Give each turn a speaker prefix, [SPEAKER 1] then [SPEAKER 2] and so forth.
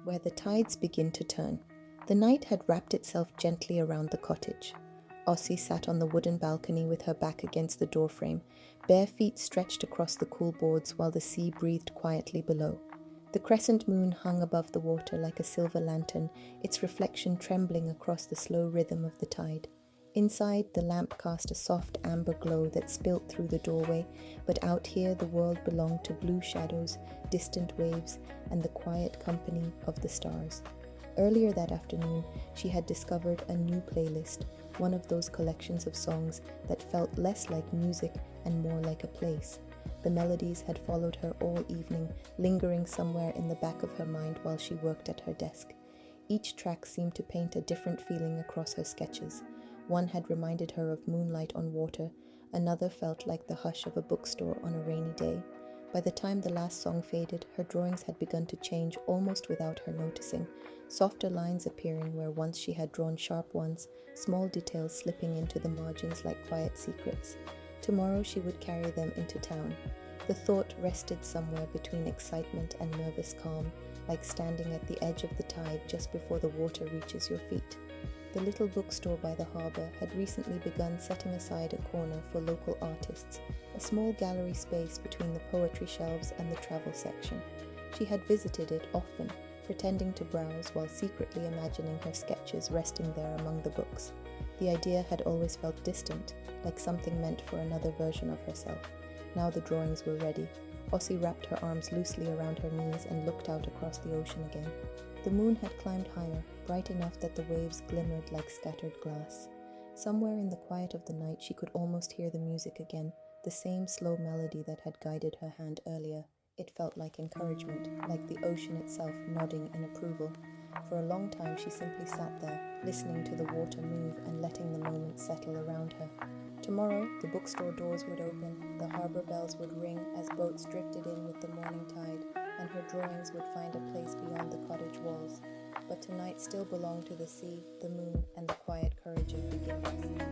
[SPEAKER 1] where the tides begin to turn. The night had wrapped itself gently around the cottage. Osci sat on the wooden balcony with her back against the doorframe, bare feet stretched across the cool boards while the sea breathed quietly below. The crescent moon hung above the water like a silver lantern, its reflection trembling across the slow rhythm of the tide. Inside, the lamp cast a soft amber glow that spilt through the doorway, but out here the world belonged to blue shadows, distant waves, and the quiet company of the stars. Earlier that afternoon, she had discovered a new playlist, one of those collections of songs that felt less like music and more like a place. The melodies had followed her all evening, lingering somewhere in the back of her mind while she worked at her desk. Each track seemed to paint a different feeling across her sketches. One had reminded her of moonlight on water, another felt like the hush of a bookstore on a rainy day. By the time the last song faded, her drawings had begun to change almost without her noticing, softer lines appearing where once she had drawn sharp ones, small details slipping into the margins like quiet secrets. Tomorrow she would carry them into town. The thought rested somewhere between excitement and nervous calm, like standing at the edge of the tide just before the water reaches your feet. The little bookstore by the harbour had recently begun setting aside a corner for local artists, a small gallery space between the poetry shelves and the travel section. She had visited it often, pretending to browse while secretly imagining her sketches resting there among the books. The idea had always felt distant, like something meant for another version of herself. Now the drawings were ready. Osci wrapped her arms loosely around her knees and looked out across the ocean again. The moon had climbed higher, bright enough that the waves glimmered like scattered glass. Somewhere in the quiet of the night she could almost hear the music again, the same slow melody that had guided her hand earlier. It felt like encouragement, like the ocean itself nodding in approval. For a long time she simply sat there, listening to the water move and letting the moment settle around her. Tomorrow, the bookstore doors would open, the harbour bells would ring as boats drifted in with the morning tide, and her drawings would find a place beyond the cottage walls. But tonight still belonged to the sea, the moon, and the quiet courage of beginnings.